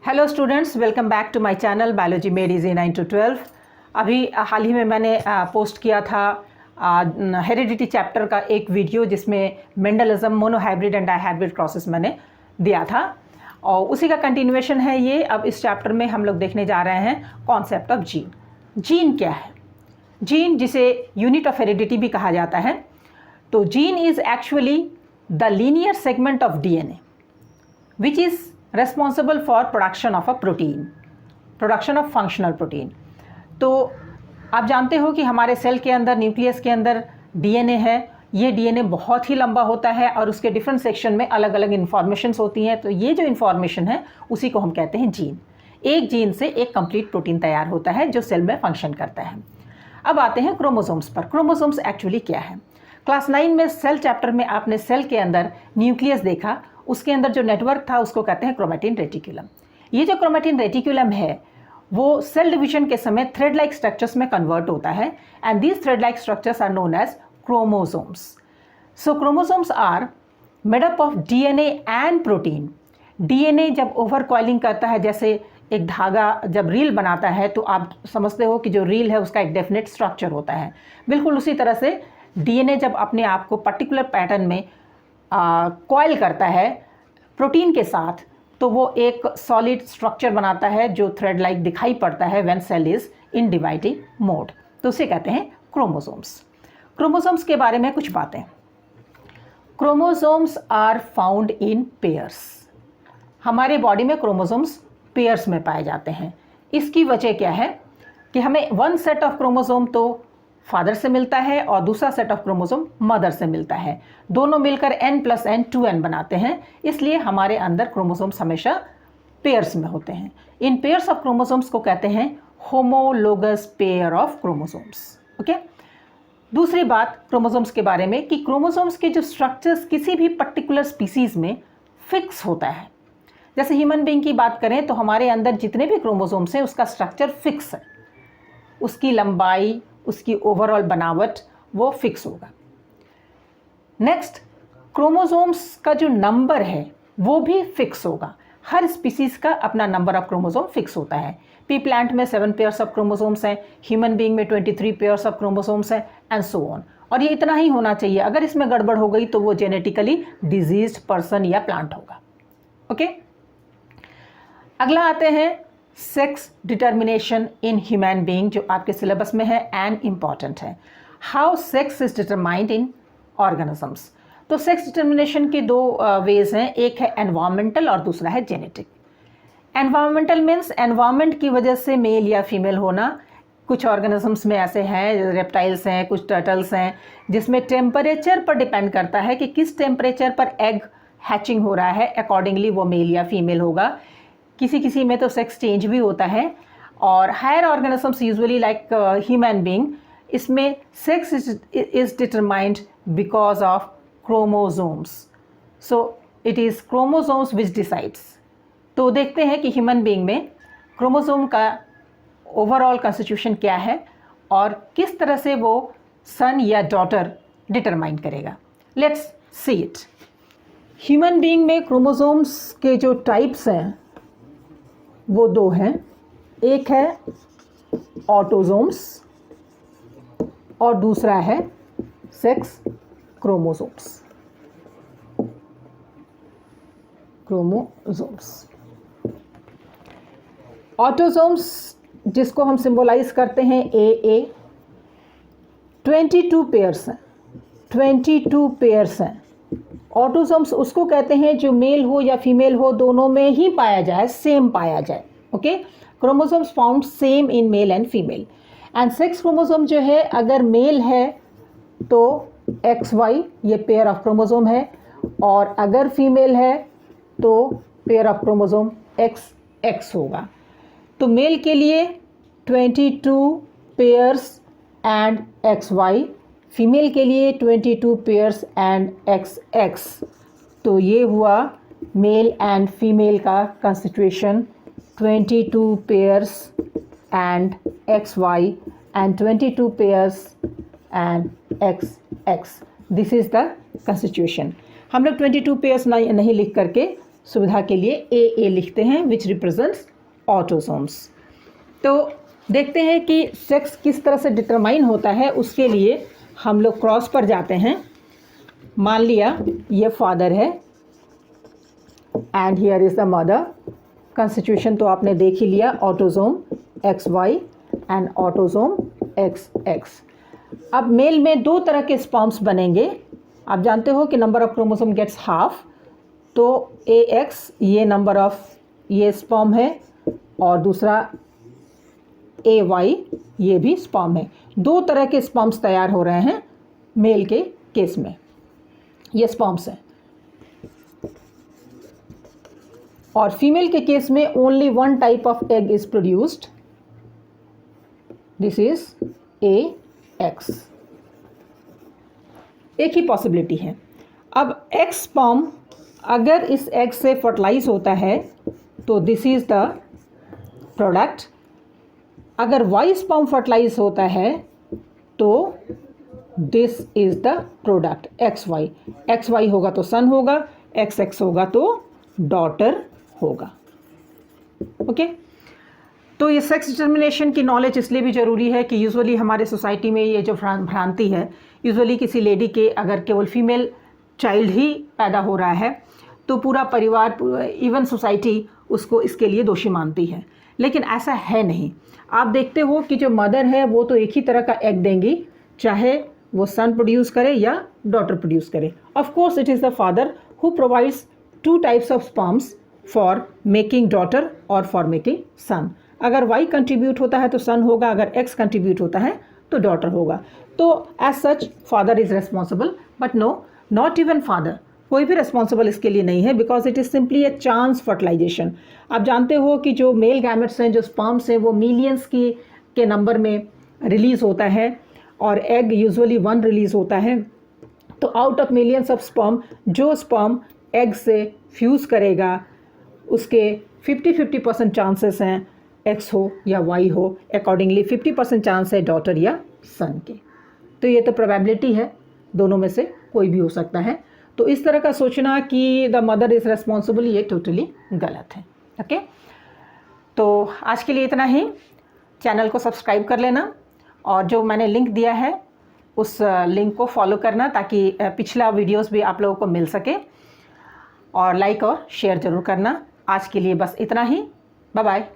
Hello students, welcome back to my channel biology made easy 9 to 12। अभी हाल ही में मैंने post किया था हेरिडिटी चैप्टर का एक वीडियो जिसमें Mendelism, monohybrid and dihybrid crosses मैंने दिया था और उसी का कंटिन्यूएशन है ये। अब इस चैप्टर में हम लोग देखने जा रहे हैं कॉन्सेप्ट ऑफ जीन। जीन क्या है? जीन, जिसे यूनिट ऑफ हेरिडिटी भी कहा जाता है, तो gene is actually the linear segment of DNA which is responsible for production of a protein, production of functional protein। तो आप जानते हो कि हमारे सेल के अंदर, न्यूक्लियस के अंदर डीएनए है। ये डीएनए बहुत ही लंबा होता है और उसके डिफरेंट सेक्शन में अलग अलग इन्फॉर्मेशंस होती हैं। तो ये जो इन्फॉर्मेशन है उसी को हम कहते हैं जीन। एक जीन से एक कंप्लीट प्रोटीन तैयार होता है जो सेल में फंक्शन करता है। अब आते हैं क्रोमोसोम्स पर। क्रोमोसोम्स एक्चुअली क्या है? क्लास 9 में सेल चैप्टर में आपने सेल के अंदर न्यूक्लियस देखा, उसके अंदर जो नेटवर्क था उसको कहते हैं क्रोमैटिन रेटिकुलम। ये जो क्रोमैटिन रेटिकुलम है वो सेल डिवीजन के समय थ्रेड लाइक स्ट्रक्चर्स में कन्वर्ट होता है and these thread like structures are known as chromosomes. So chromosomes are made up of DNA and protein. DNA जब ओवर कॉइलिंग करता है, जैसे एक धागा जब रील बनाता है, तो आप समझते हो कि जो रील है उसका एक डेफिनेट स्ट्रक्चर होता है। बिल्कुल उसी तरह से डीएनए जब अपने आप को पर्टिकुलर पैटर्न में कॉइल करता है प्रोटीन के साथ, तो वो एक सॉलिड स्ट्रक्चर बनाता है जो थ्रेड लाइक दिखाई पड़ता है when cell is in dividing mode. तो उसे कहते हैं क्रोमोसोम्स। क्रोमोसोम्स के बारे में कुछ बातें। Chromosomes are found in pairs. हमारे बॉडी में क्रोमोसोम्स पेयर्स में पाए जाते हैं। इसकी वजह क्या है कि हमें वन सेट ऑफ क्रोमोसोम तो फादर से मिलता है और दूसरा सेट ऑफ क्रोमोसोम मदर से मिलता है। दोनों मिलकर n+n 2n बनाते हैं, इसलिए हमारे अंदर क्रोमोसोम्स हमेशा पेयर्स में होते हैं। इन पेयर्स ऑफ क्रोमोसोम्स को कहते हैं homologous pair of chromosomes. Okay. दूसरी बात क्रोमोसोम्स के बारे में कि क्रोमोसोम्स के जो स्ट्रक्चर्स किसी भी पर्टिकुलर स्पीसीज में फिक्स होता है। जैसे ह्यूमन बीइंग की बात करें तो हमारे अंदर जितने भी क्रोमोसोम्स हैं उसका स्ट्रक्चर फिक्स है, उसकी लंबाई, उसकी ओवरऑल बनावट वो फिक्स होगा। नेक्स्ट, क्रोमोसोम्स का जो नंबर है वो भी फिक्स होगा। हर स्पीसीज का अपना नंबर ऑफ क्रोमोसोम फिक्स होता है। पी प्लांट में 7 पेयर्स ऑफ क्रोमोसोम्स हैं, ह्यूमन बीइंग में 23 पेयर्स ऑफ क्रोमोसोम्स हैं एंड सो ऑन। और ये इतना ही होना चाहिए। अगर इसमें गड़बड़ हो गई तो वो जेनेटिकली डिजीज्ड पर्सन या प्लांट होगा। ओके। अगला आते हैं sex determination in human being, जो आपके सिलेबस में है एंड इम्पॉर्टेंट है। How sex is determined in organisms. तो सेक्स डिटर्मिनेशन के दो वेज हैं, एक है एनवायरमेंटल और दूसरा है जेनेटिक। एनवायरमेंटल मीन्स एनवायरमेंट की वजह से मेल या फीमेल होना। कुछ ऑर्गेनिजम्स में ऐसे हैं, रेप्टाइल्स हैं, कुछ टर्टल्स हैं, जिसमें टेम्परेचर पर डिपेंड करता है कि किस टेम्परेचर पर एग हैचिंग हो रहा है, अकॉर्डिंगली वो मेल या फीमेल होगा। किसी किसी में तो सेक्स चेंज भी होता है। और higher organisms usually like human being, इसमें sex is determined because of chromosomes. So it is chromosomes which decides. तो देखते हैं कि ह्यूमन बीइंग में क्रोमोसोम का ओवरऑल कॉन्स्टिट्यूशन क्या है और किस तरह से वो सन या डॉटर डिटरमाइन करेगा। Let's see it. Human being में क्रोमोसोम्स के जो टाइप्स हैं वो दो हैं। एक है ऑटोसोम्स और दूसरा है सेक्स क्रोमोसोम्स। ऑटोसोम्स, जिसको हम सिंबलाइज करते हैं AA, 22 पेयर्स हैं। 22 पेयर्स हैं। ऑटोसोम्स उसको कहते हैं जो मेल हो या फीमेल हो दोनों में ही पाया जाए, सेम पाया जाए। Okay. Chromosomes found same in male and female. And sex chromosome जो है, अगर मेल है तो XY ये पेयर ऑफ क्रोमोसोम है, और अगर फीमेल है तो पेयर ऑफ क्रोमोसोम XX होगा। तो मेल के लिए 22 पेयर्स एंड XY, फीमेल के लिए 22 पेयर्स एंड XX। तो ये हुआ मेल एंड फीमेल का constitution, 22 pairs and XY and 22 pairs and XX। This is the constitution. हम लोग 22 पेयर्स नहीं लिख करके सुविधा के लिए ए लिखते हैं विच रिप्रेजेंट्स ऑटोसोम्स। तो देखते हैं कि सेक्स किस तरह से डिटरमाइन होता है। उसके लिए हम लोग क्रॉस पर जाते हैं। मान लिया ये फादर है and here is the mother. Constitution तो आपने देख ही लिया, autosome XY and autosome XX। अब मेल में दो तरह के स्पर्म्स बनेंगे। आप जानते हो कि number of chromosome gets half, तो AX ये नंबर ऑफ ये स्पर्म है और दूसरा AY ये भी स्पर्म है। दो तरह के स्पर्म्स तैयार हो रहे हैं मेल के केस में। ये स्पर्म्स हैं और फीमेल के केस में only one type of egg is produced, this is AX। एक ही पॉसिबिलिटी है। अब X स्पर्म अगर इस एग से फर्टिलाइज होता है तो दिस इज द प्रोडक्ट। अगर Y स्पर्म फर्टिलाइज होता है तो this is the product XY। XY होगा तो सन होगा, XX होगा तो डॉटर होगा। ओके, तो ये सेक्स डिटर्मिनेशन की नॉलेज इसलिए भी ज़रूरी है कि यूजुअली हमारे सोसाइटी में ये जो भ्रांति है, यूजुअली किसी लेडी के अगर केवल फीमेल चाइल्ड ही पैदा हो रहा है तो पूरा परिवार, इवन सोसाइटी उसको इसके लिए दोषी मानती है, लेकिन ऐसा है नहीं। आप देखते हो कि जो मदर है वो तो एक ही तरह का एग देंगी, चाहे वो सन प्रोड्यूस करे या डॉटर प्रोड्यूस करे। Of course it is the father who provides two types of sperms for making daughter और फॉर मेकिंग सन। अगर Y कंट्रीब्यूट होता है तो सन होगा, अगर X कंट्रीब्यूट होता है तो डॉटर होगा। तो as such father is responsible, but no, not even father, कोई भी रेस्पॉन्सिबल इसके लिए नहीं है, because it is simply a chance fertilisation. आप जानते हो कि जो मेल गैमेट्स हैं, जो स्पर्म्स हैं, वो मिलियंस के नंबर में रिलीज़ होता है और एग यूजुअली 1 रिलीज़ होता है। तो out of millions of sperm, जो स्पर्म एग से फ्यूज़ करेगा उसके 50-50% चांसेस हैं X हो या Y हो, अकॉर्डिंगली 50% चांस है डॉटर या सन के। तो ये तो प्रोबेबिलिटी है, दोनों में से कोई भी हो सकता है। तो इस तरह का सोचना कि द मदर इज़ रेस्पॉन्सिबल, ये टोटली गलत है। ओके, तो आज के लिए इतना ही। चैनल को सब्सक्राइब कर लेना और जो मैंने लिंक दिया है उस लिंक को फॉलो करना ताकि पिछला वीडियोस भी आप लोगों को मिल सके, और लाइक और शेयर ज़रूर करना। आज के लिए बस इतना ही। Bye bye.